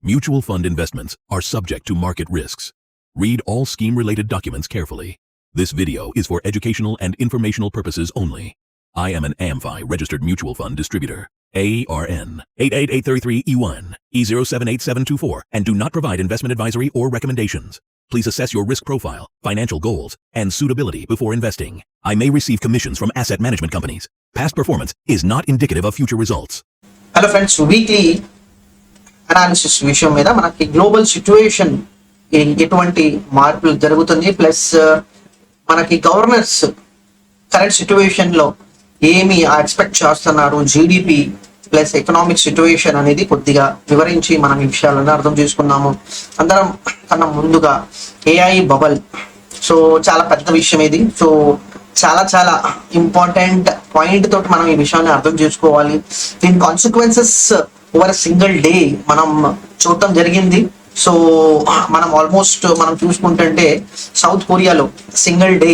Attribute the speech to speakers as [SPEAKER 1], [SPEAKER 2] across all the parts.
[SPEAKER 1] Mutual fund investments are subject to market risks. Read all scheme-related documents carefully. This video is for educational and informational purposes only. I am an AMFI registered mutual fund distributor. ARN 88833E1 E078724 and do not provide investment advisory or recommendations. Please assess your risk profile, financial goals, and suitability before investing. I may receive commissions from asset management companies. Past performance is not indicative of future results.
[SPEAKER 2] Hello friends, weekly analysis విషయం మీద మనకి global situation ఎటువంటి మార్పులు జరుగుతుంది, plus మనకి governors current situation లో ఏమి expect చేస్తున్నారు, జీడిపి ప్లస్ ఎకనామిక్ సిచ్యువేషన్ అనేది కొద్దిగా వివరించి మనం ఈ విషయాలను అర్థం చేసుకున్నాము. అందరం కన్నా ముందుగా ఏఐ బబల్, సో చాలా పెద్ద విషయం ఇది. సో చాలా చాలా ఇంపార్టెంట్ పాయింట్ తోటి మనం ఈ విషయాన్ని అర్థం చేసుకోవాలి. దీని కాన్సిక్వెన్సెస్ ఓవర్ సింగిల్ డే మనం చూడటం జరిగింది. సో మనం ఆల్మోస్ట్ మనం చూసుకుంటుంటే సౌత్ కొరియాలో సింగిల్ డే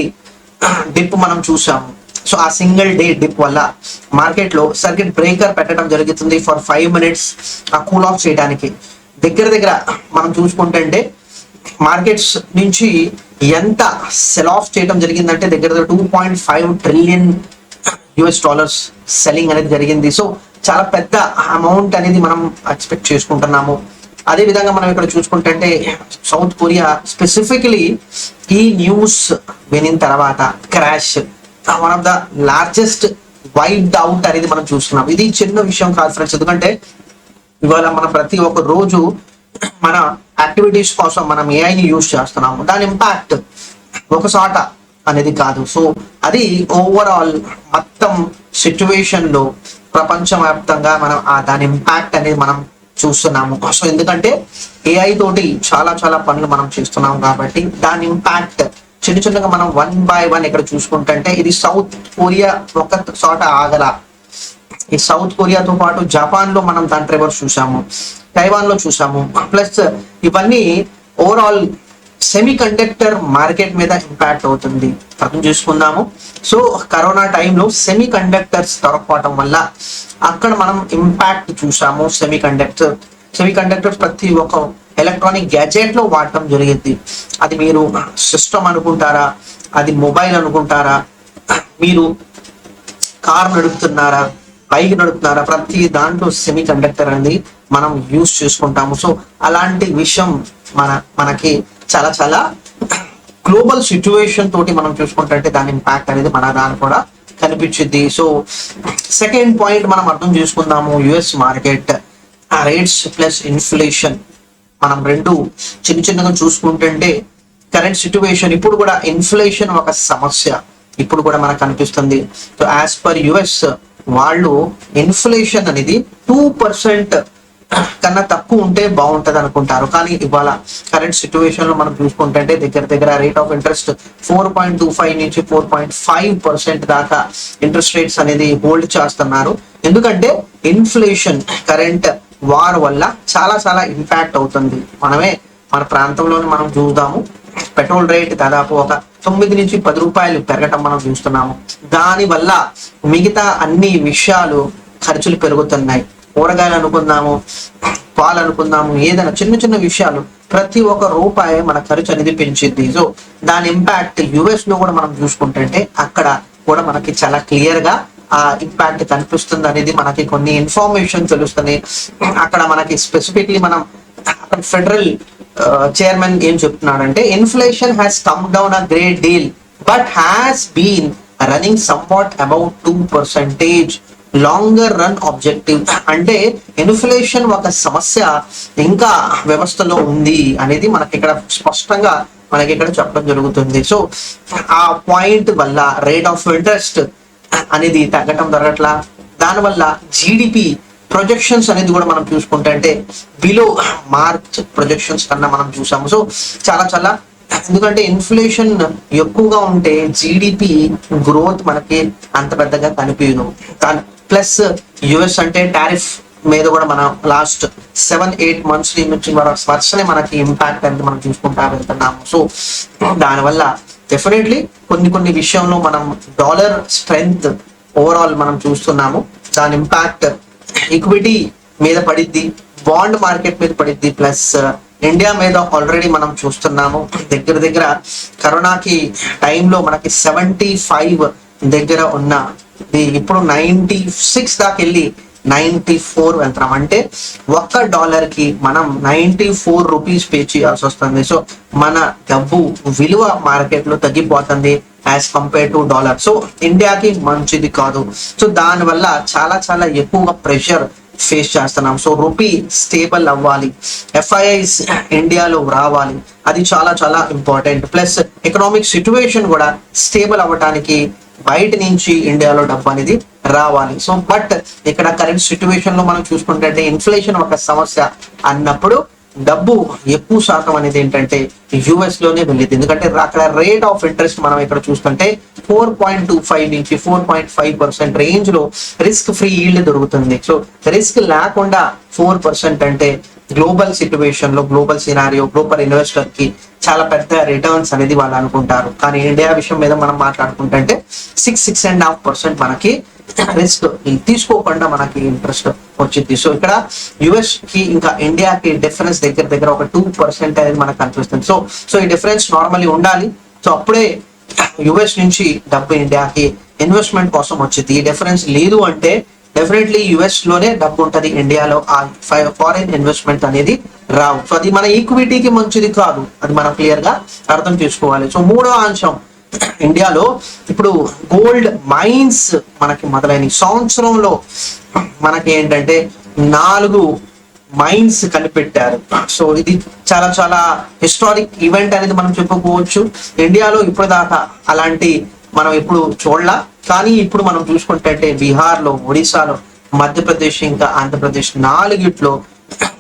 [SPEAKER 2] డిప్ మనం చూసాము. సో ఆ సింగిల్ డే డిప్ వల్ల మార్కెట్ లో సర్క్యూట్ బ్రేకర్ పెట్టడం జరుగుతుంది ఫర్ 5 minutes ఆ కూల్ ఆఫ్ చేయడానికి. దగ్గర మనం చూసుకుంటుంటే మార్కెట్స్ నుంచి ఎంత సెల్ ఆఫ్ చేయడం జరిగిందంటే దగ్గర $2.5 trillion సెల్లింగ్ అనేది జరిగింది. సో చాలా పెద్ద అమౌంట్ అనేది మనం ఎక్స్పెక్ట్ చేసుకుంటున్నాము. అదే విధంగా మనం ఇక్కడ చూసుకుంటే సౌత్ కొరియా స్పెసిఫికలీ ఈ న్యూస్ వినిన తర్వాత crash, one of the largest wiped out అనేది మనం చూస్తున్నాం. ఇది చిన్న విషయం కాదు ఫ్రెండ్స్, ఎందుకంటే ఇవాళ మనం ప్రతి ఒక్క రోజు మన యాక్టివిటీస్ కోసం మనం ఏఐని యూజ్ చేస్తున్నాము. దాని ఇంపాక్ట్ ఒకసాట అనేది కాదు. సో అది ఓవరాల్ మొత్తం సిచ్యువేషన్ లో ప్రపంచవ్యాప్తంగా మనం దాని ఇంపాక్ట్ అనేది మనం చూస్తున్నాము. సో ఎందుకంటే ఏఐ తోటి చాలా చాలా పనులు మనం చేస్తున్నాం కాబట్టి దాని ఇంపాక్ట్ చిన్నగా మనం 1 by 1 ఇక్కడ చూసుకుంటే ఇది సౌత్ కొరియా ఒక చోట ఆగల. ఈ సౌత్ కొరియాతో పాటు జపాన్ లో మనం దాని రివర్స్ చూసాము, తైవాన్ లో చూసాము. ప్లస్ ఇవన్నీ ఓవరాల్ సెమీ కండక్టర్ మార్కెట్ మీద ఇంపాక్ట్ అవుతుంది, అర్థం చేసుకుందాము. సో కరోనా టైంలో సెమీ కండక్టర్స్ దొరకపోవటం వల్ల అక్కడ మనం ఇంపాక్ట్ చూసాము. సెమీ కండక్టర్స్ ప్రతి ఒక్క ఎలక్ట్రానిక్ గ్యాజెట్ లో వాడటం జరిగింది. అది మీరు సిస్టమ్ అనుకుంటారా, అది మొబైల్ అనుకుంటారా, మీరు కార్ నడుపుతున్నారా, బైక్ నడుపుతున్నారా, ప్రతి దాంట్లో సెమీ కండక్టర్ అనేది మనం యూజ్ చేసుకుంటాము. సో అలాంటి విషయం మనకి చాలా చాలా గ్లోబల్ సిచ్యువేషన్ తోటి మనం చూసుకుంటే దాని ఇంపాక్ట్ అనేది మన దాని కూడా కనిపించింది. సో సెకండ్ పాయింట్ మనం అర్థం చేసుకుందాము, US market rates plus inflation. మనం రెండు చిన్నగా చూసుకుంటుంటే కరెంట్ సిచ్యువేషన్ ఇప్పుడు కూడా ఇన్ఫ్లేషన్ ఒక సమస్య ఇప్పుడు కూడా మనకు కనిపిస్తుంది. సో యాజ్ పర్ యుఎస్ వాళ్ళు ఇన్ఫ్లేషన్ అనేది 2% కన్నా తక్కువ ఉంటే బాగుంటది అనుకుంటారు. కానీ ఇవాళ కరెంట్ సిచ్యువేషన్ లో మనం చూసుకుంటే దగ్గర రేట్ ఆఫ్ ఇంట్రెస్ట్ 4.25 నుంచి 4.5% దాకా ఇంట్రెస్ట్ రేట్స్ అనేది హోల్డ్ చేస్తున్నారు. ఎందుకంటే ఇన్ఫ్లేషన్ కరెంట్ వార్ వల్ల చాలా చాలా ఇంపాక్ట్ అవుతుంది. మన ప్రాంతంలోనే మనం చూద్దాము, పెట్రోల్ రేట్ దాదాపు ఒక 9 నుంచి 10 రూపాయలు పెరగటం మనం చూస్తున్నాము. దాని వల్ల మిగతా అన్ని విషయాలు ఖర్చులు పెరుగుతున్నాయి. కూరగాయలు అనుకుందాము, పాలు అనుకుందాము, ఏదైనా చిన్న విషయాలు ప్రతి ఒక్క రూపాయి మన ఖర్చు అనేది పెంచింది. సో దాని ఇంపాక్ట్ యుఎస్ లో కూడా మనం చూసుకుంటే అక్కడ కూడా మనకి చాలా క్లియర్ గా ఆ ఇంపాక్ట్ కనిపిస్తుంది అనేది మనకి కొన్ని ఇన్ఫర్మేషన్ తెలుస్తుంది. అక్కడ మనకి స్పెసిఫిక్లీ మనం అక్కడ ఫెడరల్ చైర్మన్ ఏం చెప్తున్నాడంటే inflation has come down a great deal but has been running somewhat about 2% longer run objective. అంటే ఇన్ఫ్లేషన్ ఒక సమస్య ఇంకా వ్యవస్థలో ఉంది అనేది మనకి ఇక్కడ స్పష్టంగా మనకి ఇక్కడ చెప్పడం జరుగుతుంది. సో ఆ పాయింట్ వల్ల రేట్ ఆఫ్ ఇంట్రెస్ట్ అనేది తగ్గటం జరగట్లా. దానివల్ల జీడిపి ప్రొజెక్షన్స్ అనేది కూడా మనం చూసుకుంటే బిలో మార్చ్ ప్రొజెక్షన్స్ కన్నా మనం చూసాము. సో చాలా ఎందుకంటే ఇన్ఫ్లేషన్ ఎక్కువగా ఉంటే జీడిపి గ్రోత్ మనకి అంత పెద్దగా కనిపించదు. ప్లస్ యుఎస్ అంటే టారిఫ్ మీద కూడా మనం లాస్ట్ 7-8 months నుంచి వర్షనే మనకి ఇంపాక్ట్ అనేది మనం చూసుకుంటా వెళ్తున్నాము. సో దానివల్ల డెఫినెట్లీ కొన్ని విషయంలో మనం డాలర్ స్ట్రెంగ్త్ ఓవరాల్ మనం చూస్తున్నాము. దాని ఇంపాక్ట్ ఈక్విటీ మీద పడిద్ది, బాండ్ మార్కెట్ మీద పడింది, ప్లస్ ఇండియా మీద ఆల్రెడీ మనం చూస్తున్నాము దగ్గర దగ్గర కరోనాకి టైంలో మనకి 75 దగ్గర ఉన్న ఇప్పుడు 96 దాకా వెళ్ళి 94 వెళ్తున్నాం. అంటే $1 కి మనం 94 రూపీస్ పే చేయాల్సి వస్తుంది. సో మన డబ్బు విలువ మార్కెట్ లో తగ్గిపోతుంది as compare to dollar. So ఇండియాకి మంచిది కాదు. సో దానివల్ల చాలా చాలా ఎక్కువగా ప్రెషర్ ఫేస్ చేస్తున్నాం. సో రూపీ స్టేబుల్ అవ్వాలి, FIIs ఇండియాలో రావాలి, అది చాలా చాలా ఇంపార్టెంట్. ప్లస్ ఎకనామిక్ సిచ్యువేషన్ కూడా స్టేబుల్ అవ్వడానికి బయట నుంచి ఇండియాలో డబ్బు అనేది రావాలి. సో బట్ ఇక్కడ కరెంట్ సిచ్యువేషన్ లో మనం చూసుకుంటే ఇన్ఫ్లేషన్ ఒక సమస్య అన్నప్పుడు డబ్బు ఎక్కువ శాతం అనేది ఏంటంటే యుఎస్ లోనే వెళ్ళింది. ఎందుకంటే అక్కడ రేట్ ఆఫ్ ఇంట్రెస్ట్ మనం ఇక్కడ చూస్తుంటే 4.25 నుంచి 4.5% రేంజ్ లో రిస్క్ ఫ్రీ ఈల్డ్ దొరుకుతుంది. సో రిస్క్ లేకుండా 4% అంటే గ్లోబల్ సిచ్యువేషన్ లో, గ్లోబల్ సినారియో, గ్లోబల్ ఇన్వెస్టర్ కి చాలా పెద్ద రిటర్న్స్ అనేది వాళ్ళు అనుకుంటారు. కానీ ఇండియా విషయం మీద మనం మాట్లాడుకుంటే 6.5% మనకి రిస్క్ తీసుకోకుండా మనకి ఇంట్రెస్ట్ వచ్చింది. సో ఇక్కడ యుఎస్ కి ఇంకా ఇండియాకి డిఫరెన్స్ దగ్గర దగ్గర ఒక 2% అనేది మనకు కనిపిస్తుంది. సో ఈ డిఫరెన్స్ నార్మల్లీ ఉండాలి. సో అప్పుడే యుఎస్ నుంచి డబ్బు ఇండియాకి ఇన్వెస్ట్మెంట్ కోసం వచ్చింది. ఈ డిఫరెన్స్ లేదు అంటే డెఫినెట్లీ యుఎస్ లోనే డబ్బు ఉంటది, ఇండియాలో ఆ ఫారిన్ ఇన్వెస్ట్మెంట్ అనేది రావు. సో అది మన ఈక్విటీకి మంచిది కాదు, అది మనం క్లియర్ గా అర్థం చేసుకోవాలి. సో మూడో అంశం, ఇండియాలో ఇప్పుడు గోల్డ్ మైన్స్ మనకి మొదలైన సంవత్సరంలో మనకి ఏంటంటే 4 మైన్స్ కనిపెట్టారు. సో ఇది చాలా చాలా హిస్టారిక్ ఈవెంట్ అనేది మనం చెప్పుకోవచ్చు. ఇండియాలో ఇప్పుడు దాకా అలాంటి మనం ఎప్పుడు చూడలా, కానీ ఇప్పుడు మనం చూసుకుంటే బీహార్లో, ఒడిశాలో, మధ్యప్రదేశ్ ఇంకా ఆంధ్రప్రదేశ్ 4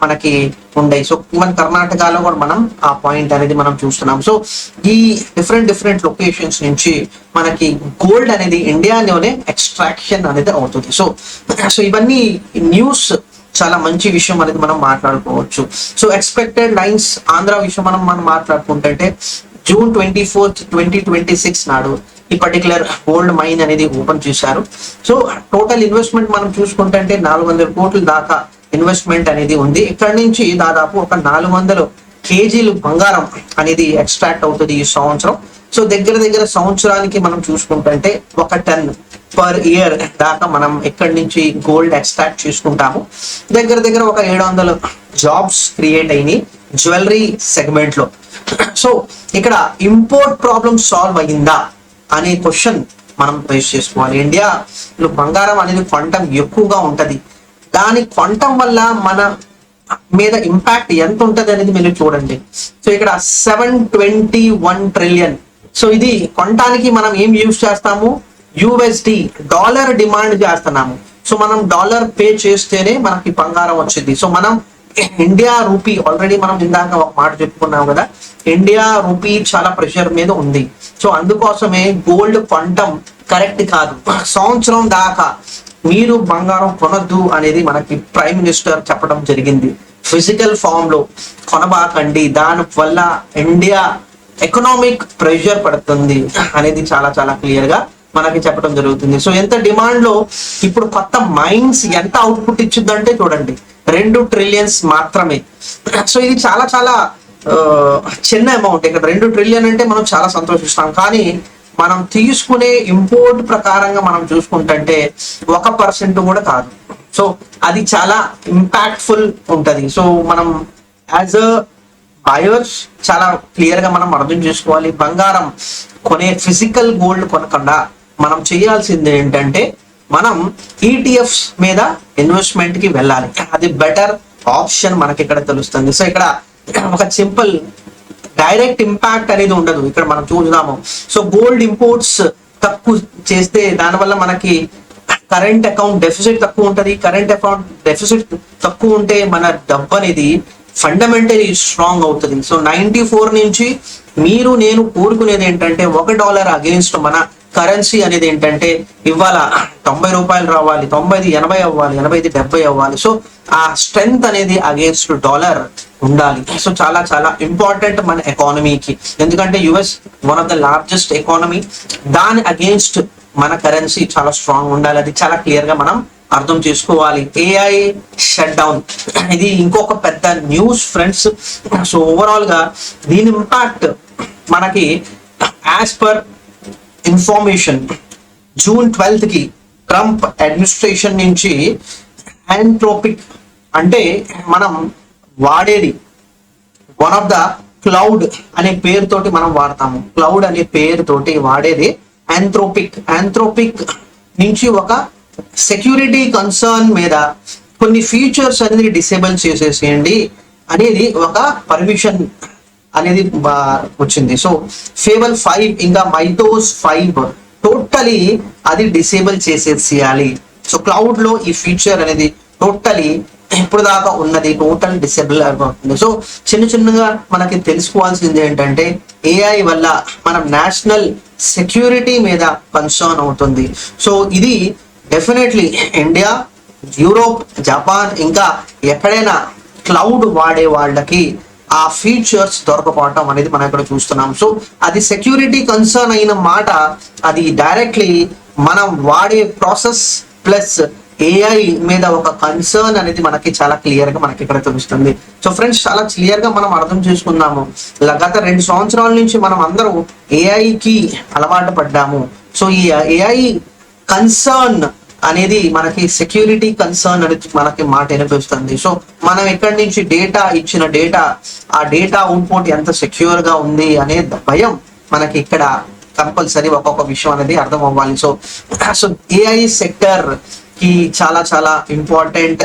[SPEAKER 2] మనకి ఉండే. సో ఈవెన్ కర్ణాటకలో కూడా మనం ఆ పాయింట్ అనేది మనం చూస్తున్నాం. సో ఈ డిఫరెంట్ లొకేషన్స్ నుంచి మనకి గోల్డ్ అనేది ఇండియాలోనే ఎక్స్ట్రాక్షన్ అనేది అవుతుంది. సో ఇవన్నీ న్యూస్ చాలా మంచి విషయం అనేది మనం మాట్లాడుకోవచ్చు. సో ఎక్స్పెక్టెడ్ లైన్స్ ఆంధ్ర విషయం మనం మాట్లాడుకుంటే June 24th, 2026 నాడు ఈ పర్టికులర్ గోల్డ్ మైన్ అనేది ఓపెన్ చేశారు. సో టోటల్ ఇన్వెస్ట్మెంట్ మనం చూసుకుంటే 400 కోట్ల దాకా ఇన్వెస్ట్మెంట్ అనేది ఉంది. ఇక్కడ నుంచి దాదాపు ఒక 400 కేజీలు బంగారం అనేది ఎక్స్ట్రాక్ట్ అవుతుంది ఈ సంవత్సరం. సో దగ్గర దగ్గర సంవత్సరానికి మనం చూసుకుంటే 1 టన్ పర్ ఇయర్ దాకా మనం ఎక్కడి నుంచి గోల్డ్ ఎక్స్ట్రాక్ట్ చేసుకుంటాము. దగ్గర దగ్గర ఒక 700 జాబ్స్ క్రియేట్ అయినాయి జ్యువెలరీ సెగ్మెంట్ లో. సో ఇక్కడ ఇంపోర్ట్ ప్రాబ్లమ్ సాల్వ్ అయ్యిందా అనే క్వశ్చన్ మనం రేస్ చేసుకోవాలి. ఇండియాలో బంగారం అనేది క్వాంటం ఎక్కువగా ఉంటది, దాని క్వాంటం వల్ల మన మీద ఇంపాక్ట్ ఎంత ఉంటది అనేది మీరు చూడండి. సో ఇక్కడ 721 ట్రిలియన్. సో ఇది కొనటానికి మనం ఏం యూజ్ చేస్తాము, USD డాలర్ డిమాండ్ చేస్తున్నాము. సో మనం డాలర్ పే చేస్తేనే మనకి బంగారం వచ్చింది. సో మనం ఇండియా రూపీ ఆల్రెడీ మనం ఇందాక ఒక మాట చెప్పుకున్నాం కదా, ఇండియా రూపీ చాలా ప్రెషర్ మీద ఉంది. సో అందుకోసమే గోల్డ్ క్వాంటం కరెక్ట్ కాదు. సంవత్సరం దాకా మీరు బంగారం కొనొద్దు అనేది మనకి ప్రైమ్ మినిస్టర్ చెప్పడం జరిగింది. ఫిజికల్ ఫామ్ లో కొనబాకండి, దాని వల్ల ఇండియా ఎకనామిక్ ప్రెషర్ పడుతుంది అనేది చాలా చాలా క్లియర్ గా మనకి చెప్పడం జరుగుతుంది. సో ఎంత డిమాండ్ లో ఇప్పుడు కొత్త మైన్స్ ఎంత అవుట్పుట్ ఇచ్చిందంటే చూడండి, 2 ట్రిలియన్స్ మాత్రమే. సో ఇది చాలా చాలా చిన్న అమౌంట్. ఇక్కడ 2 ట్రిలియన్ అంటే మనం చాలా సంతోషిస్తాం, కానీ మనం తీసుకునే ఇంపోర్ట్ ప్రకారంగా మనం చూసుకుంటే 1% కూడా కాదు. సో అది చాలా ఇంపాక్ట్ఫుల్ ఉంటది. సో మనం యాజ్ అ బయర్స్ చాలా క్లియర్ గా మనం అర్థం చేసుకోవాలి. బంగారం కొనే ఫిజికల్ గోల్డ్ కొనకుండా మనం చేయాల్సింది ఏంటంటే మనం ETFs మీద ఇన్వెస్ట్మెంట్ కి వెళ్ళాలి. అది బెటర్ ఆప్షన్ మనకి ఇక్కడ తెలుస్తుంది. సో ఇక్కడ ఒక సింపుల్ డైరెక్ట్ ఇంపాక్ట్ అనేది ఉండదు. ఇక్కడ మనం చూద్దాము. సో గోల్డ్ ఇంపోర్ట్స్ తక్కువ చేస్తే దానివల్ల మనకి కరెంట్ అకౌంట్ డెఫిసిట్ తక్కువ ఉంటది. కరెంట్ అకౌంట్ డెఫిసిట్ తక్కువ ఉంటే మన డబ్బు అనేది ఫండమెంటలీ స్ట్రాంగ్ అవుతుంది. సో 94 నుంచి మీరు నేను కోరుకునేది ఏంటంటే $1 అగేన్స్ట్ మన కరెన్సీ అనేది ఏంటంటే ఇవాళ 90 రూపాయలు రావాలి, 90 80 అవ్వాలి, 80 70 అవ్వాలి. సో ఆ స్ట్రెంగ్త్ అనేది అగేన్స్ట్ డాలర్ ఉండాలి. సో చాలా చాలా ఇంపార్టెంట్ మన ఎకానమీకి. ఎందుకంటే US one of the largest economy, దాని అగేన్స్ట్ మన కరెన్సీ చాలా స్ట్రాంగ్ ఉండాలి. అది చాలా క్లియర్ గా మనం అర్థం చేసుకోవాలి. ఏఐ షట్ డౌన్ ఇది ఇంకొక పెద్ద న్యూస్ ఫ్రెండ్స్. సో ఓవరాల్ గా దీని ఇంపాక్ట్ మనకి as per information June 12th కి ట్రంప్ అడ్మినిస్ట్రేషన్ నుంచి ఆంథ్రోపిక్ అంటే మనం వాడేది వన్ ఆఫ్ ద క్లౌడ్ అనే పేరుతోటి మనం వాడతాము. క్లౌడ్ అనే పేరుతోటి వాడేది ఆంథ్రోపిక్ నుంచి ఒక సెక్యూరిటీ కన్సర్న్ మీద కొన్ని ఫీచర్స్ అనేది డిసేబుల్ చేసేసేయండి అనేది ఒక పర్మిషన్ అనేది వచ్చింది. సో ఫేబల్ 5 ఇంకా మైథోస్ 5 టోటలీ అది డిసేబుల్ చేసేసేయాలి. సో క్లౌడ్ లో ఈ ఫీచర్ అనేది టోటలీ ఇప్పుడు దాకా ఉన్నది టోటల్ డిసేబుల్ అయిపోతుంది. సో చిన్నగా మనకి తెలుసుకోవాల్సింది ఏంటంటే ఏఐ వల్ల మనం నేషనల్ సెక్యూరిటీ మీద కన్సర్న్ అవుతుంది. సో ఇది డెఫినెట్లీ ఇండియా, యూరోప్, జపాన్ ఇంకా ఎక్కడైనా క్లౌడ్ వాడే వాళ్ళకి ఆ ఫీచర్స్ దొరకపోవటం అనేది మనం ఇక్కడ చూస్తున్నాం. సో అది సెక్యూరిటీ కన్సర్న్ అయిన మాట, అది డైరెక్ట్లీ మనం వాడే ప్రాసెస్ ప్లస్ ఏఐ మీద ఒక కన్సర్న్ అనేది మనకి చాలా క్లియర్ గా మనకి ఇక్కడ తెలుస్తుంది. సో ఫ్రెండ్స్ చాలా క్లియర్ గా మనం అర్థం చేసుకుందాము. గత 2 సంవత్సరాల నుంచి మనం అందరూ ఏఐకి అలవాటు పడ్డాము. సో ఈ ఏఐ కన్సర్న్ అనేది మనకి సెక్యూరిటీ కన్సర్న్ అనేది మనకి మాట వినిపిస్తుంది. సో మనం ఎక్కడి నుంచి ఇచ్చిన డేటా ఆ డేటా అవుట్పుట్ ఎంత సెక్యూర్ గా ఉంది అనే భయం మనకి ఇక్కడ కంపల్సరీ ఒక్కొక్క విషయం అనేది అర్థం అవ్వాలి. సో ఏఐ సెక్టర్ కి చాలా ఇంపార్టెంట్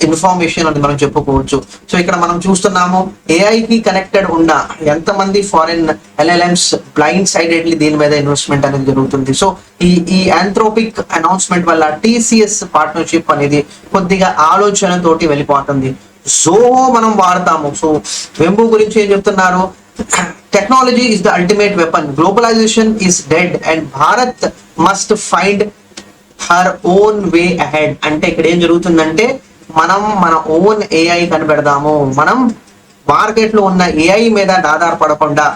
[SPEAKER 2] ఇన్ఫర్మేషన్ అని మనం చెప్పుకోవచ్చు. సో ఇక్కడ మనం చూస్తున్నాము ఏఐకి కనెక్టెడ్ ఉన్న ఎంతమంది ఫారిన్ ఎల్ఎల్ఎంస్ బ్లైండ్ సైడెడ్లీ దీని మీద ఇన్వెస్ట్మెంట్ అనేది జరుగుతుంది. సో ఈ ఆంథ్రోపిక్ అనౌన్స్మెంట్ వల్ల టీసీఎస్ పార్ట్నర్షిప్ అనేది కొద్దిగా ఆలోచనతోటి వెళ్ళిపోతుంది. సో మనం వాడతాము. సో వెంబు గురించి ఏం చెప్తున్నారు? Technology is the ultimate weapon, globalisation is dead and Bharat must find her own way ahead. అంటే ఇక్కడ ఏం జరుగుతుందంటే మనం మన ఓన్ ఏఐ కనిపెడదాము. మనం మార్కెట్ లో ఉన్న ఏఐ మీద ఆధారపడకుండా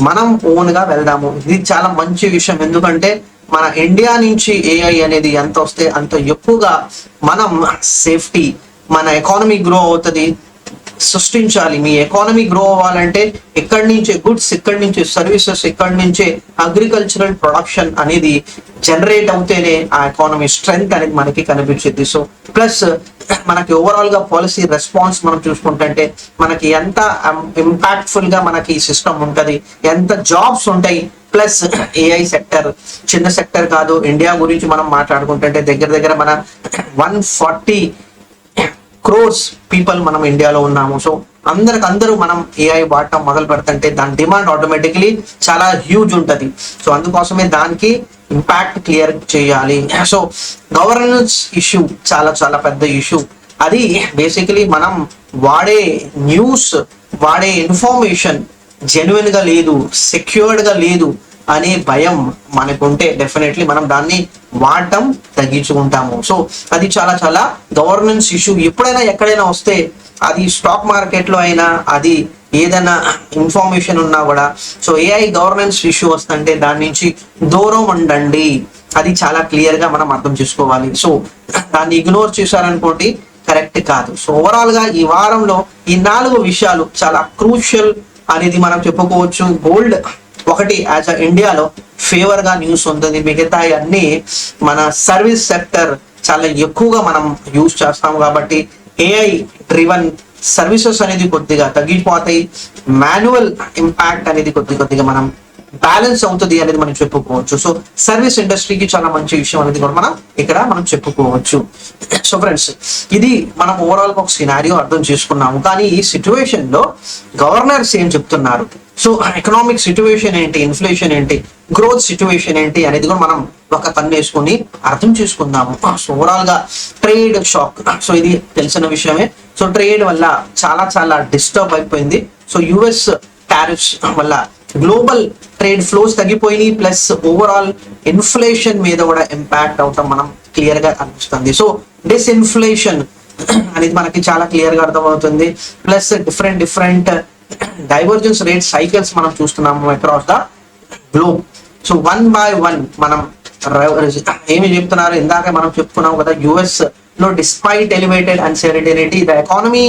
[SPEAKER 2] మనం ఓన్ గా వెళ్దాము. ఇది చాలా మంచి విషయం. ఎందుకంటే మన ఇండియా నుంచి ఏఐ అనేది ఎంత వస్తే అంత ఎక్కువగా మనం సేఫ్టీ, మన ఎకానమీ గ్రో అవుతుంది. సృష్టించాలి. మీ ఎకానమీ గ్రో అవ్వాలంటే ఎక్కడి నుంచే గుడ్స్, ఎక్కడి నుంచి సర్వీసెస్, ఎక్కడి నుంచే అగ్రికల్చరల్ ప్రొడక్షన్ అనేది జనరేట్ అవుతేనే ఆ ఎకానమీ స్ట్రెంగ్త్ అనేది మనకి కనిపించింది. సో ప్లస్ మనకి ఓవరాల్ గా పాలసీ రెస్పాన్స్ మనం చూసుకుంటే మనకి ఎంత ఇంపాక్ట్ఫుల్ గా మనకి ఈ సిస్టమ్ ఉంటది, ఎంత జాబ్స్ ఉంటాయి. ప్లస్ ఏఐ సెక్టర్ చిన్న సెక్టర్ కాదు. ఇండియా గురించి మనం మాట్లాడుకుంటుంటే దగ్గర మన 140 crores పీపుల్ మనం ఇండియాలో ఉన్నాము. సో అందరూ మనం ఏఐ వాడటం మొదలు పెడుతుంటే దాని డిమాండ్ ఆటోమేటిక్లీ చాలా హ్యూజ్ ఉంటది. సో అందుకోసమే దానికి ఇంపాక్ట్ క్లియర్ చేయాలి. సో గవర్నెన్స్ ఇష్యూ చాలా పెద్ద ఇష్యూ. అది బేసికలీ మనం వాడే న్యూస్, వాడే ఇన్ఫర్మేషన్ జెన్యున్ గా లేదు, సెక్యూర్డ్ గా లేదు అనే భయం మనకుంటే డెఫినెట్లీ మనం దాన్ని వాడటం తగ్గించుకుంటాము. సో అది చాలా గవర్నెన్స్ ఇష్యూ. ఎప్పుడైనా ఎక్కడైనా వస్తే అది స్టాక్ మార్కెట్ లో అయినా, అది ఏదైనా ఇన్ఫర్మేషన్ ఉన్నా కూడా, సో ఏఐ గవర్నెన్స్ ఇష్యూ వస్తుంటే దాని నుంచి దూరం ఉండండి. అది చాలా క్లియర్ గా మనం అర్థం చేసుకోవాలి. సో దాన్ని ఇగ్నోర్ చేశారనుకోండి కరెక్ట్ కాదు. సో ఓవరాల్ గా ఈ వారంలో ఈ 4 విషయాలు చాలా క్రూషియల్ అనేది మనం చెప్పుకోవచ్చు. గోల్డ్ ఒకటి యాజ్ ఇండియాలో ఫేవర్ గా న్యూస్ ఉంటుంది. మిగతా అన్ని మన సర్వీస్ సెక్టర్ చాలా ఎక్కువగా మనం యూజ్ చేస్తాము కాబట్టి ఏఐ డ్రివన్ సర్వీసెస్ అనేది కొద్దిగా తగ్గిపోతాయి. మాన్యువల్ ఇంపాక్ట్ అనేది కొద్దిగా మనం బ్యాలెన్స్ అవుతుంది అనేది మనం చెప్పుకోవచ్చు. సో సర్వీస్ ఇండస్ట్రీకి చాలా మంచి విషయం అనేది కూడా మనం చెప్పుకోవచ్చు. సో ఫ్రెండ్స్ ఇది మనం ఓవరాల్ గా ఒక సినారియో అర్థం చేసుకున్నాము. కానీ ఈ సిచ్యువేషన్ లో గవర్నర్స్ ఏం చెప్తున్నారు, సో ఎకనామిక్ సిచ్యువేషన్ ఏంటి, ఇన్ఫ్లేషన్ ఏంటి, గ్రోత్ సిచ్యువేషన్ ఏంటి అనేది కూడా మనం ఒక కన్ను వేసుకొని అర్థం చేసుకుందాము. సో ఓవరాల్ గా ట్రేడ్ షాక్, సో ఇది తెలిసిన విషయమే. సో ట్రేడ్ వల్ల చాలా డిస్టర్బ్ అయిపోయింది. సో యుఎస్ టారిఫ్స్ వల్ల గ్లోబల్ ట్రేడ్ ఫ్లోస్ తగ్గిపోయినాయి. ప్లస్ ఓవరాల్ ఇన్ఫ్లేషన్ మీద కూడా ఇంపాక్ట్ అవటం మనం క్లియర్ గా అనిపిస్తుంది. సో డిస్ఇన్ఫ్లేషన్ అనేది మనకి చాలా క్లియర్ గా అర్థమవుతుంది. Plus different divergence rate cycles మనం చూస్తున్నాము across the globe. So 1 by 1 మనం ఏమి చెప్తున్నారు, ఇందాక మనం చెప్పుకున్నాం కదా, యుఎస్ లో despite elevated uncertainty the economy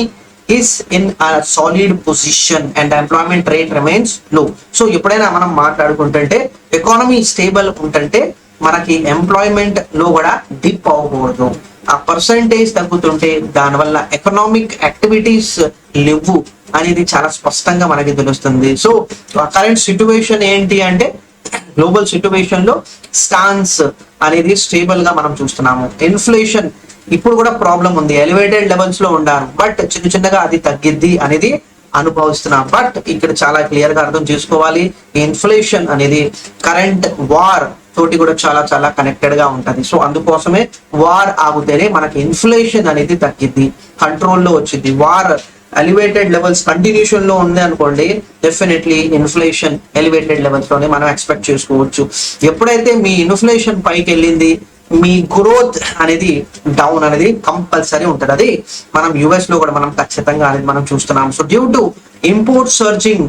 [SPEAKER 2] is in a solid position and the employment rate remains low. So ఎప్పుడైనా మనం మాట్లాడుకుంటుంటే ఎకానమీ స్టేబుల్ ఉంటుంటే మనకి ఎంప్లాయ్మెంట్ లో కూడా డిప్ అవ్వకూడదు. ఆ పర్సంటేజ్ తగ్గుతుంటే దానివల్ల ఎకనామిక్ యాక్టివిటీస్ లేవు అనేది చాలా స్పష్టంగా మనకి తెలుస్తుంది. సో కరెంట్ సిచ్యువేషన్ ఏంటి అంటే గ్లోబల్ సిచ్యువేషన్ లో స్టాన్స్ అనేది స్టేబుల్ గా మనం చూస్తున్నాము. ఇన్ఫ్లేషన్ ఇప్పుడు కూడా ప్రాబ్లం ఉంది, ఎలివేటెడ్ లెవెల్స్ లో ఉండాలి, బట్ చిన్నగా అది తగ్గిద్ది అనేది అనుభవిస్తున్నాం. బట్ ఇక్కడ చాలా క్లియర్ గా అర్థం చేసుకోవాలి, ఇన్ఫ్లేషన్ అనేది కరెంట్ వార్ తోటి కూడా చాలా కనెక్టెడ్ గా ఉంటది. సో అందుకోసమే వార్ ఆగితేనే మనకి ఇన్ఫ్లేషన్ అనేది తగ్గిద్ది, కంట్రోల్లో వచ్చింది. వార్ ఎలివేటెడ్ లెవెల్స్ కంటిన్యూషన్ లో ఉంది అనుకోండి, డెఫినెట్లీ ఇన్ఫ్లేషన్ ఎలివేటెడ్ లెవెల్స్ లోనే మనం ఎక్స్పెక్ట్ చేసుకోవచ్చు. ఎప్పుడైతే మీ ఇన్ఫ్లేషన్ పైకి వెళ్ళింది, మీ గ్రోత్ అనేది డౌన్ అనేది కంపల్సరీ ఉంటుంది. అది మనం యుఎస్ లో కూడా మనం ఖచ్చితంగా అనేది మనం చూస్తున్నాం. So due to import surging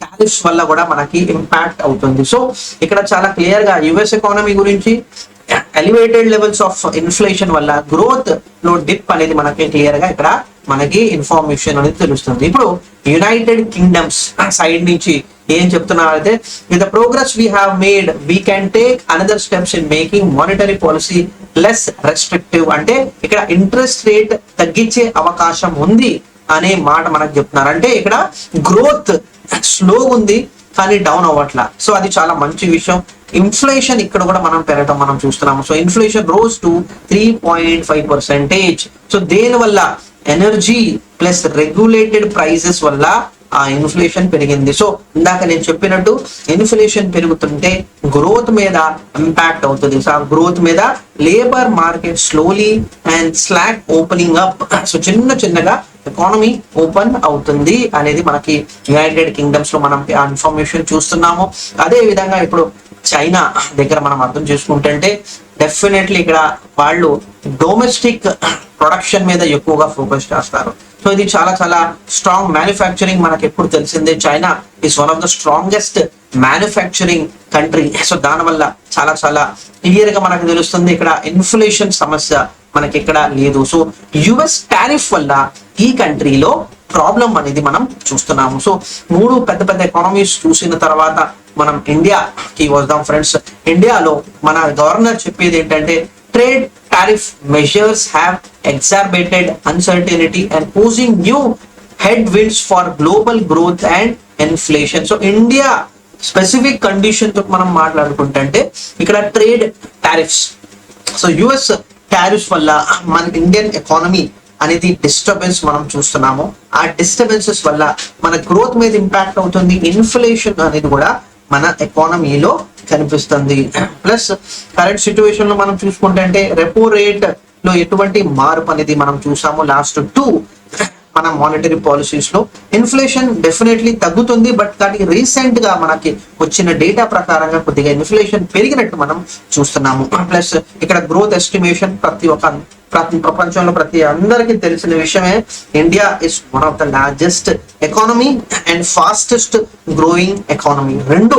[SPEAKER 2] tariffs వల్ల కూడా మనకి ఇంపాక్ట్ అవుతుంది. సో ఇక్కడ చాలా క్లియర్ గా యుఎస్ ఎకానమీ గురించి ఎలివేటెడ్ లెవెల్స్ ఆఫ్ ఇన్ఫ్లేషన్ వల్ల గ్రోత్ లో డిప్ అనేది మనకి క్లియర్ గా ఇక్కడ మనకి ఇన్ఫర్మేషన్ అనేది తెలుస్తుంది. ఇప్పుడు యునైటెడ్ కింగ్డమ్స్ సైడ్ నుంచి ఏం చెప్తున్నారు అయితే, with the progress we have made we can take another steps in making monetary policy less restrictive. అంటే ఇక్కడ ఇంట్రెస్ట్ రేట్ తగ్గించే అవకాశం ఉంది అనే మాట మనకు చెప్తున్నారు. అంటే ఇక్కడ గ్రోత్ స్లో ఉంది కానీ డౌన్ అవ్వట్లా. సో అది చాలా మంచి విషయం. ఇన్ఫ్లేషన్ ఇక్కడ కూడా మనం పెరగడం మనం చూస్తున్నాము. So inflation rose to 3.5%. So దేని వల్ల ఎనర్జీ ప్లస్ రెగ్యులేటెడ్ ప్రైజెస్ వల్ల ఆ ఇన్ఫ్లేషన్ పెరిగింది. సో ఇందాక నేను చెప్పినట్టు ఇన్ఫ్లేషన్ పెరుగుతుంటే గ్రోత్ మీద ఇంపాక్ట్ అవుతుంది. సో ఆ గ్రోత్ మీద labour market slowly and slack opening up. So చిన్నగా ఎకానమీ ఓపెన్ అవుతుంది అనేది మనకి యునైటెడ్ కింగ్డమ్స్ లో మనం ఆ ఇన్ఫర్మేషన్ చూస్తున్నాము. అదే విధంగా ఇప్పుడు చైనా దగ్గర మనం అర్థం చేసుకుంటే డెఫినెట్లీ ఇక్కడ వాళ్ళు డొమెస్టిక్ ప్రొడక్షన్ మీద ఎక్కువగా ఫోకస్ చేస్తారు. సో ఇది చాలా స్ట్రాంగ్ మ్యానుఫ్యాక్చరింగ్. మనకి ఎప్పుడు తెలిసిందే China is one of the strongest manufacturing country. So దానివల్ల చాలా క్లియర్ గా మనకు తెలుస్తుంది ఇక్కడ ఇన్ఫ్లేషన్ సమస్య మనకి ఇక్కడ లేదు. సో యుఎస్ టారిఫ్ వల్ల ఈ కంట్రీలో ప్రాబ్లం అనేది మనం చూస్తున్నాము. సో మూడు పెద్ద ఎకానమీస్ చూసిన తర్వాత మనం ఇండియాకి వద్దాం ఫ్రెండ్స్. ఇండియాలో మన గవర్నర్ చెప్పేది ఏంటంటే, trade tariff measures have exacerbated uncertainty and posing new headwinds for global growth and inflation. So India specific condition తో మనం మాట్లాడుకుంటే ఇక్కడ trade tariffs, so US tariffs వల్ల మన ఇండియన్ ఎకానమీ అనేది డిస్టర్బెన్స్ మనం చూస్తున్నాము. ఆ డిస్టర్బెన్సెస్ వల్ల మన గ్రోత్ మీద ఇంపాక్ట్ అవుతుంది. ఇన్ఫ్లేషన్ అనేది కూడా మన ఎకానమీలో కనిపిస్తుంది. ప్లస్ కరెంట్ సిచ్యువేషన్ లో మనం చూసుకుంటే రెపో రేట్ లో ఎటువంటి మార్పు అనేది మనం చూసాము లాస్ట్ 2 మన మానిటరీ పాలసీస్ లో. ఇన్ఫ్లేషన్ డెఫినెట్లీ తగ్గుతుంది, బట్ కానీ రీసెంట్ గా మనకి వచ్చిన డేటా ప్రకారంగా కొద్దిగా ఇన్ఫ్లేషన్ పెరిగినట్టు మనం చూస్తున్నాము. ప్లస్ ఇక్కడ గ్రోత్ ఎస్టిమేషన్ ప్రపంచంలో ప్రతి అందరికీ తెలిసిన విషయమే, India is one of the largest economy and fastest growing economy. రెండు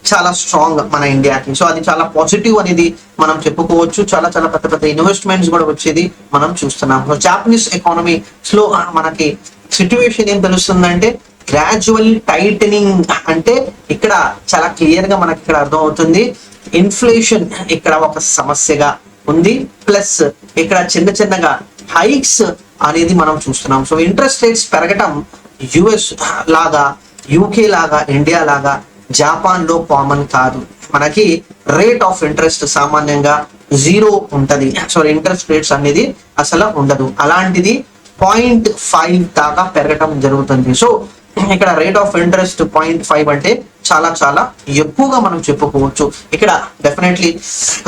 [SPEAKER 2] చాలా స్ట్రాంగ్ మన ఇండియాకి. సో అది చాలా పాజిటివ్ అనేది మనం చెప్పుకోవచ్చు. చాలా పెద్ద ఇన్వెస్ట్మెంట్స్ కూడా వచ్చేది మనం చూస్తున్నాం. సో జాపనీస్ ఎకానమీ స్లో మనకి సిచ్యువేషన్ ఏం తెలుస్తుందంటే, గ్రాడ్యువల్ టైటనింగ్. అంటే ఇక్కడ చాలా క్లియర్ గా మనకి ఇక్కడ అర్థం అవుతుంది, ఇన్ఫ్లేషన్ ఇక్కడ ఒక సమస్యగా ఉంది. ప్లస్ ఇక్కడ చిన్నగా హైక్స్ అనేది మనం చూస్తున్నాం. సో ఇంట్రెస్ట్ రేట్స్ పెరగటం యుఎస్ లాగా, యూకే లాగా, ఇండియా లాగా జపాన్ లో కామన్ కాదు. మనకి రేట్ ఆఫ్ ఇంట్రెస్ట్ సామాన్యంగా 0 ఉంటది. సో ఇంట్రెస్ట్ రేట్స్ అనేది అసలు ఉండదు. అలాంటిది 0.5 దాకా పెరగటం జరుగుతుంది. సో ఇక్కడ రేట్ ఆఫ్ ఇంట్రెస్ట్ 0.5 అంటే చాలా ఎక్కువగా మనం చెప్పుకోవచ్చు. ఇక్కడ డెఫినెట్లీ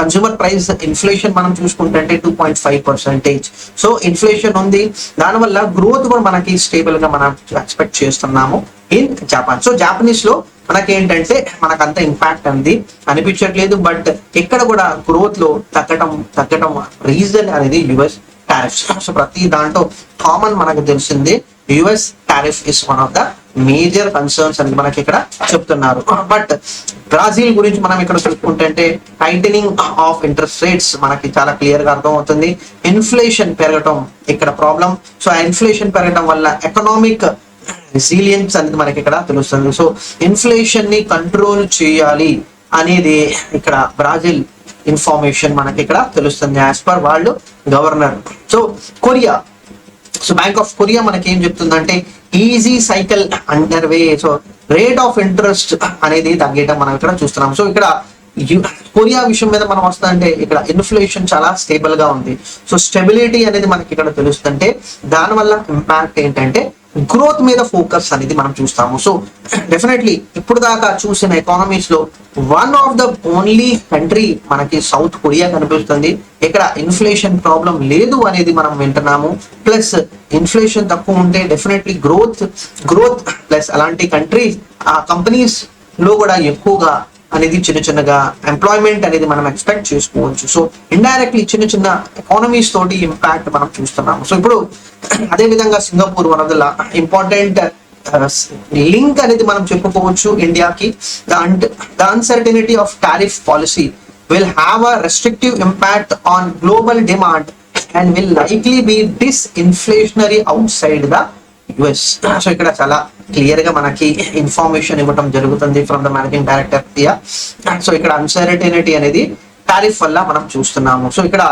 [SPEAKER 2] కన్స్యూమర్ ప్రైస్ ఇన్ఫ్లేషన్ మనం చూసుకుంటే 2.5%. సో ఇన్ఫ్లేషన్ ఉంది, దానివల్ల గ్రోత్ కూడా మనకి స్టేబుల్ గా మనం ఎక్స్పెక్ట్ చేస్తున్నాము ఇన్ జపాన్. సో జాపనీస్ లో మనకి ఏంటంటే మనకు అంత ఇంపాక్ట్ అనేది అనిపించట్లేదు, బట్ ఇక్కడ కూడా గ్రోత్ లో తగ్గటం రీజన్ అనేది యుఎస్ టారిఫ్స్. సో ప్రతి దాంట్లో కామన్ మనకు తెలిసింది US tariff is one of the major concerns అనేది మనకి ఇక్కడ చెప్తున్నారు. బట్ బ్రాజిల్ గురించి మనం ఇక్కడ చూసుకుంటే టైటనింగ్ ఆఫ్ ఇంట్రెస్ట్ రేట్స్ మనకి చాలా క్లియర్ గా అర్థం అవుతుంది. ఇన్ఫ్లేషన్ పెరగటం ఇక్కడ ప్రాబ్లం. సో ఆ ఇన్ఫ్లేషన్ పెరగడం వల్ల ఎకనామిక్ రెసిలియన్స్ అనేది మనకి ఇక్కడ తెలుస్తుంది. సో ఇన్ఫ్లేషన్ ని కంట్రోల్ చేయాలి అనేది ఇక్కడ బ్రాజిల్ ఇన్ఫర్మేషన్ మనకి ఇక్కడ తెలుస్తుంది యాజ్ పర్ వాళ్ళు governor. So Korea, so bank of Korea మనకి ఏం చెప్తుందంటే easy cycle under way. So rate of interest అనేది తగ్గేయడం మనం ఇక్కడ చూస్తున్నాం. సో ఇక్కడ కొరియా విషయం మీద మనం వస్తుందంటే ఇక్కడ ఇన్ఫ్లేషన్ చాలా స్టేబుల్ గా ఉంది. సో స్టెబిలిటీ అనేది మనకి ఇక్కడ తెలుస్తుంటే దానివల్ల ఇంపాక్ట్ ఏంటంటే గ్రోత్ మీద ఫోకస్ అనేది మనం చూస్తాము. సో డెఫినెట్లీ ఇప్పుడు దాకా చూసిన ఎకానమీస్ లో one of the only country మనకి సౌత్ కొరియా కనిపిస్తుంది. ఇక్కడ ఇన్ఫ్లేషన్ ప్రాబ్లం లేదు అనేది మనం వింటున్నాము. ప్లస్ ఇన్ఫ్లేషన్ తక్కువ ఉంటే డెఫినెట్లీ గ్రోత్ ప్లస్ అలాంటి కంట్రీస్ ఆ కంపెనీస్ లో కూడా ఎక్కువగా అనేది చిన్నగా ఎంప్లాయ్మెంట్ అనేది మనం ఎక్స్పెక్ట్ చేసుకోవచ్చు. సో ఇండైరెక్ట్లీ చిన్న ఎకానమీస్ తోటి ఇంపాక్ట్ మనం చూస్తున్నాము. సో ఇప్పుడు అదే విధంగా Singapore one of the important link అనేది మనం చెప్పుకోవచ్చు ఇండియాకి. The uncertainty of tariff policy will have a restrictive impact on global demand and will likely be disinflationary outside the US. So ఇక్కడ చాలా క్లియర్ గా మనకి ఇన్ఫర్మేషన్ ఇవ్వడం జరుగుతుంది from the managing director here. So ఇక్కడ అన్సర్టనిటీ అనేది tariff వల్ల మనం చూస్తున్నాము. సో ఇక్కడ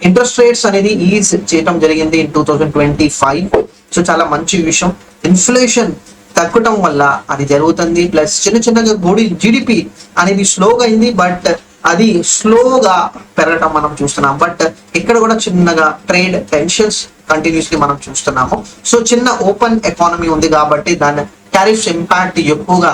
[SPEAKER 2] ఇంట్రెస్ట్ రేట్స్ అనేది ఈజ్ చేయడం జరిగింది ఇన్ 2025. సో చాలా మంచి విషయం. ఇన్ఫ్లేషన్ తగ్గటం వల్ల అది జరుగుతుంది. ప్లస్ చిన్నగా జీడిపి అనేది స్లోగా అయింది, బట్ అది స్లోగా పెరగటం మనం చూస్తున్నాం. బట్ ఇక్కడ కూడా చిన్నగా ట్రేడ్ టెన్షన్స్ కంటిన్యూస్లీ మనం చూస్తున్నాము. సో చిన్న ఓపెన్ ఎకానమీ ఉంది కాబట్టి దాని టారిఫ్స్ ఇంపాక్ట్ ఎక్కువగా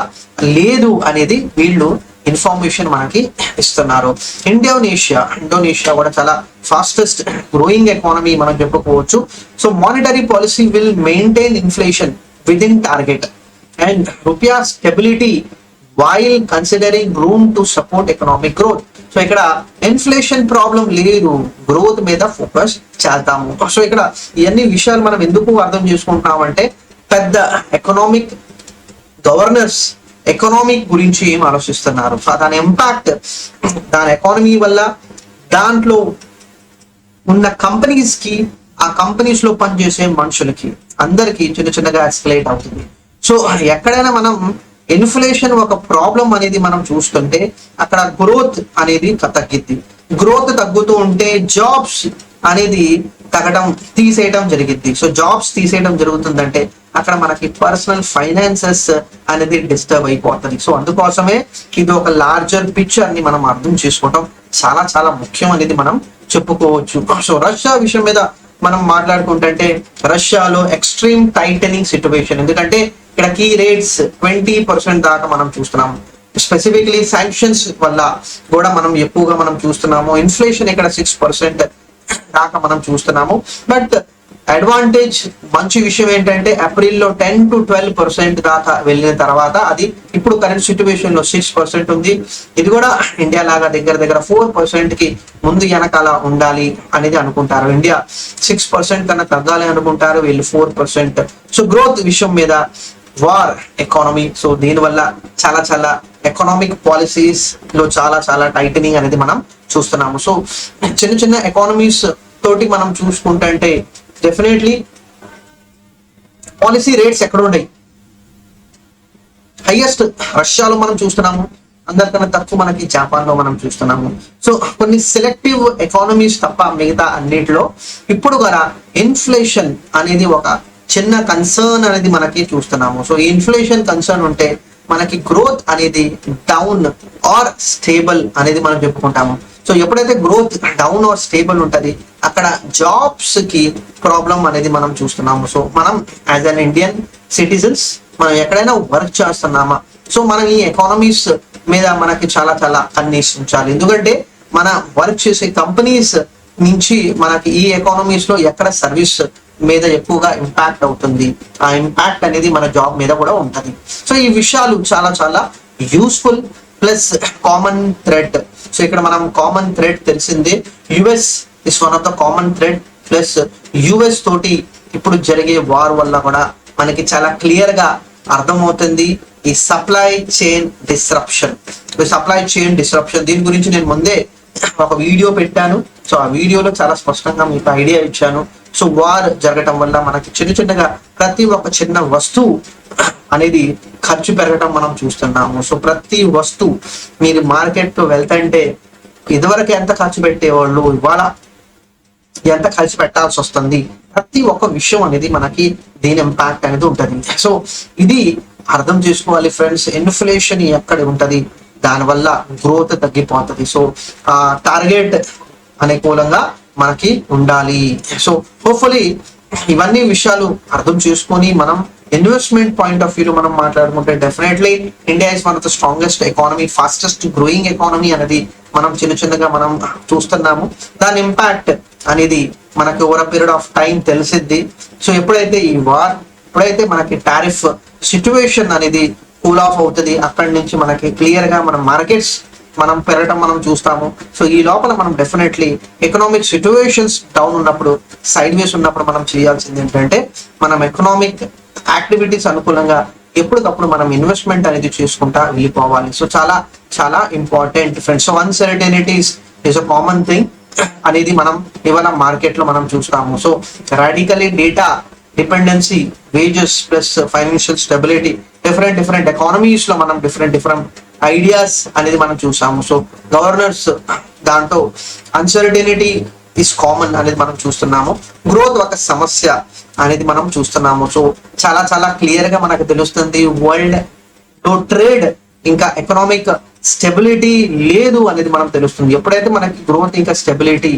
[SPEAKER 2] లేదు అనేది వీళ్ళు ఇన్ఫర్మేషన్ మనకి ఇస్తున్నారు. ఇండోనేషియా కూడా చాలా ఫాస్టెస్ట్ గ్రోయింగ్ ఎకానమీ మనం చెప్పుకోవచ్చు. So monetary policy will maintain inflation within target and రూపియా stability while considering room to support economic growth. So ఇక్కడ ఇన్ఫ్లేషన్ ప్రాబ్లం లేదు, గ్రోత్ మీద ఫోకస్ చేద్దాము. సో ఇక్కడ ఇవన్నీ విషయాలు మనం ఎందుకు అర్థం చేసుకుంటామంటే పెద్ద ఎకనామిక్ గవర్నర్స్ ఎకనామిక్ గురించి ఏం ఆలోచిస్తున్నారు, దాని ఇంపాక్ట్ దాని ఎకానమీ వల్ల దాంట్లో ఉన్న కంపెనీస్ కి ఆ కంపెనీస్ లో పనిచేసే మనుషులకి అందరికి చిన్నగా ఎస్కలేట్ అవుతుంది. సో ఎక్కడైనా మనం ఇన్ఫ్లేషన్ ఒక ప్రాబ్లం అనేది మనం చూస్తుంటే అక్కడ గ్రోత్ అనేది తగ్గిద్ది. గ్రోత్ తగ్గుతూ ఉంటే జాబ్స్ అనేది తీసేయడం జరిగిద్ది. సో జాబ్స్ తీసేయడం జరుగుతుందంటే అక్కడ మనకి పర్సనల్ ఫైనాన్సెస్ అనేది డిస్టర్బ్ అయిపోతుంది. సో అందుకోసమే ఇది ఒక లార్జర్ పిక్చర్ ని మనం అర్థం చేసుకోవటం చాలా ముఖ్యం అనేది మనం చెప్పుకోవచ్చు. సో రష్యా విషయం మీద మనం మాట్లాడుకుంటే రష్యాలో ఎక్స్ట్రీమ్ టైటనింగ్ సిచ్యువేషన్, ఎందుకంటే ఇక్కడ కీ రేట్స్ 20% దాకా మనం చూస్తున్నాము. స్పెసిఫిక్లీ శాంక్షన్స్ వల్ల కూడా మనం ఎక్కువగా మనం చూస్తున్నాము. ఇన్ఫ్లేషన్ ఇక్కడ 6% దాకా మనం చూస్తున్నాము. బట్ అడ్వాంటేజ్ మంచి విషయం ఏంటంటే ఏప్రిల్లో 10 to 12% దాకా వెళ్ళిన తర్వాత అది ఇప్పుడు కరెంట్ సిచ్యువేషన్ లో 6% ఉంది. ఇది కూడా ఇండియా లాగా దగ్గర 4% కి ముందు వెనకాల ఉండాలి అనేది అనుకుంటారు. ఇండియా 6% కన్నా తగ్గాలి అనుకుంటారు, వీళ్ళు 4%. సో గ్రోత్ విషయం మీద వార్ ఎకానమీ, సో దీనివల్ల చాలా ఎకనామిక్ పాలసీస్ లో చాలా టైటనింగ్ అనేది మనం చూస్తున్నాము. సో చిన్న ఎకానమీస్ తోటి మనం చూసుకుంటే డెఫినెట్లీ పాలసీ రేట్స్ ఎక్కడ ఉన్నాయి, హైయెస్ట్ రష్యాలో మనం చూస్తున్నాము, అందరికన్నా తక్కువ మనకి జపాన్ లో మనం చూస్తున్నాము. సో కొన్ని సెలెక్టివ్ ఎకానమీస్ తప్ప మిగతా అన్నిటిలో ఇప్పుడు కూడా ఇన్ఫ్లేషన్ అనేది ఒక చిన్న కన్సర్న్ అనేది మనకి చూస్తున్నాము. సో ఈ ఇన్ఫ్లేషన్ కన్సర్న్ ఉంటే మనకి గ్రోత్ అనేది డౌన్ ఆర్ స్టేబుల్ అనేది మనం చెప్పుకుంటాము. సో ఎప్పుడైతే గ్రోత్ డౌన్ ఆర్ స్టేబుల్ ఉంటది అక్కడ జాబ్స్ కి ప్రాబ్లం అనేది మనం చూస్తున్నాము. సో మనం యాజ్ అన్ ఇండియన్ సిటిజన్స్ మనం ఎక్కడైనా వర్క్ చేస్తున్నామా, సో మనం ఈ ఎకానమీస్ మీద మనకి చాలా అన్వేషించాలి. ఎందుకంటే మన వర్క్ చేసే కంపెనీస్ నుంచి మనకి ఈ ఎకానమీస్ లో ఎక్కడ సర్వీస్ మీద ఎక్కువగా ఇంపాక్ట్ అవుతుంది, ఆ ఇంపాక్ట్ అనేది మన జాబ్ మీద కూడా ఉంటది. సో ఈ విషయాలు చాలా useful plus common thread. So ఇక్కడ మనం కామన్ థ్రెడ్ తెలిసిందే, US is one of the common thread. Plus US తోటి ఇప్పుడు జరిగే వార్ వల్ల కూడా మనకి చాలా క్లియర్ గా అర్థమవుతుంది ఈ సప్లై చైన్ డిస్రప్షన్. దీని గురించి నేను ముందే ఒక వీడియో పెట్టాను. సో ఆ వీడియోలో చాలా స్పష్టంగా మీకు ఐడియా ఇచ్చాను. సో వార్ జరగటం వల్ల మనకి చిన్నగా ప్రతి ఒక్క చిన్న వస్తువు అనేది ఖర్చు పెరగటం మనం చూస్తున్నాము. సో ప్రతి వస్తువు మీరు మార్కెట్ వెళ్తుంటే ఇదివరకు ఎంత ఖర్చు పెట్టేవాళ్ళు, ఇవాళ ఎంత ఖర్చు పెట్టాల్సి వస్తుంది. ప్రతి ఒక్క విషయం అనేది మనకి దీని ఇంపాక్ట్ అనేది ఉంటుంది. సో ఇది అర్థం చేసుకోవాలి ఫ్రెండ్స్. ఇన్ఫ్లేషన్ ఎక్కడ ఉంటది, దానివల్ల గ్రోత్ తగ్గిపోతుంది. సో టార్గెట్ అనుకూలంగా మనకి ఉండాలి. సో హోప్ఫుల్లీ ఇవన్నీ విషయాలు అర్థం చేసుకొని మనం ఇన్వెస్ట్మెంట్ పాయింట్ ఆఫ్ వ్యూలో మనం మాట్లాడుకుంటే definitely India is one of the strongest economy, fastest growing economy అనేది మనం చిన్నగా మనం చూస్తున్నాము. దాని ఇంపాక్ట్ అనేది మనకి ఓవర్ పీరియడ్ ఆఫ్ టైం తెలిసిద్ది. సో ఎప్పుడైతే ఈ వార్, ఎప్పుడైతే మనకి టారిఫ్ సిచ్యువేషన్ అనేది కూల్ ఆఫ్ అవుతుంది, అక్కడి నుంచి మనకి క్లియర్ గా మన మార్కెట్స్ మనం పెరగటం మనం చూస్తాము. సో ఈ లోపల మనం డెఫినెట్లీ ఎకనామిక్ సిచ్యువేషన్స్ డౌన్ ఉన్నప్పుడు, సైడ్ వేస్ ఉన్నప్పుడు మనం చేయాల్సింది ఏంటంటే మనం ఎకనామిక్ యాక్టివిటీస్ అనుకూలంగా ఎప్పటికప్పుడు మనం ఇన్వెస్ట్మెంట్ అనేది చేసుకుంటా వెళ్ళిపోవాలి. సో చాలా చాలా important friends. So uncertainties is a common thing అనేది మనం ఇవాళ మార్కెట్ లో మనం చూస్తాము. So radically data dependency, wages plus financial stability, different economies లో మనం డిఫరెంట్ ఐడియాస్ అనేది మనం చూసాము. సో గవర్నర్స్ దాంట్లో అన్సర్టెనిటీ ఇస్ కామన్ అనేది మనం చూస్తున్నాము. గ్రోత్ ఒక సమస్య అనేది మనం చూస్తున్నాము. సో చాలా క్లియర్ గా మనకు తెలుస్తుంది వరల్డ్ లో ట్రేడ్ ఇంకా ఎకనామిక్ స్టెబిలిటీ లేదు అనేది మనం తెలుస్తుంది. ఎప్పుడైతే మనకి గ్రోత్ ఇంకా స్టెబిలిటీ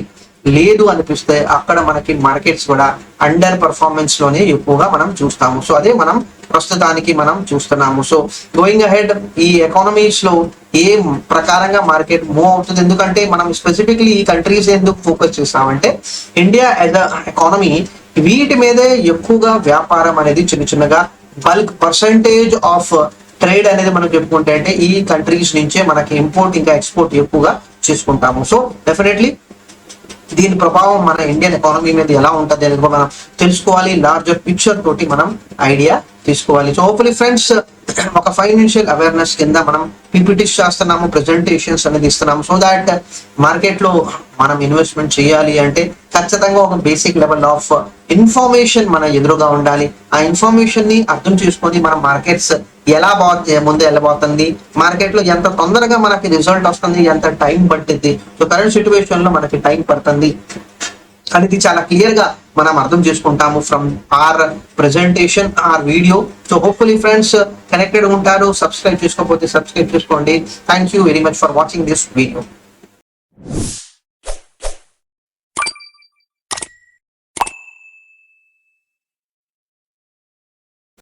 [SPEAKER 2] లేదు అనిపిస్తే అక్కడ మనకి మార్కెట్స్ కూడా అండర్ పర్ఫార్మెన్స్ లోనే ఎక్కువగా మనం చూస్తాము. సో అదే మనం ప్రస్తుతానికి మనం చూస్తున్నాము. సో గోయింగ్ అహెడ్ ఈ ఎకానమీస్ లో ఏ ప్రకారంగా మార్కెట్ మూవ్ అవుతుంది, ఎందుకంటే మనం స్పెసిఫిక్లీ ఈ కంట్రీస్ ఎందుకు ఫోకస్ చేస్తామంటే ఇండియా యాజ్ అ ఎకానమీ వీటి మీదే ఎక్కువగా వ్యాపారం అనేది చిన్నగా బల్క్ పర్సంటేజ్ ఆఫ్ ట్రేడ్ అనేది మనం చెప్పుకుంటే అంటే ఈ కంట్రీస్ నుంచే మనకి ఇంపోర్ట్ ఇంకా ఎక్స్పోర్ట్ ఎక్కువగా చేసుకుంటాము. సో డెఫినెట్లీ దీని ప్రభావం మన ఇండియన్ ఎకానమీ మీద ఎలా ఉంటుంది అనేది మనం తెలుసుకోవాలి. లార్జర్ పిక్చర్ తోటి మనం ఐడియా తీసుకోవాలి. సో హోప్ఫుల్లీ ఫ్రెండ్స్ ఒక ఫైనాన్షియల్ అవేర్నెస్ కింద మనం పీపీటీస్ చేస్తున్నాము, ప్రెజెంటేషన్స్ అనేది ఇస్తున్నాము. సో దాట్ మార్కెట్ లో మనం ఇన్వెస్ట్మెంట్ చేయాలి అంటే ఖచ్చితంగా ఒక బేసిక్ లెవెల్ ఆఫ్ ఇన్ఫర్మేషన్ మన ఎదురుగా ఉండాలి. ఆ ఇన్ఫర్మేషన్ ని అర్థం చేసుకొని మన మార్కెట్స్ ఎలా ముందు వెళ్ళబోతుంది, మార్కెట్ లో ఎంత తొందరగా మనకి రిజల్ట్ వస్తుంది, ఎంత టైం పట్టింది, సో కరెంట్ సిచ్యువేషన్ లో మనకి టైం పడుతుంది అనేది చాలా క్లియర్ గా మనం అర్థం చేసుకుంటాము from our presentation, our video. So hopefully friends connected ఉంటారు. సబ్స్క్రైబ్ చేసుకోకపోతే సబ్స్క్రైబ్ చేసుకోండి. Thank you very much for watching this video.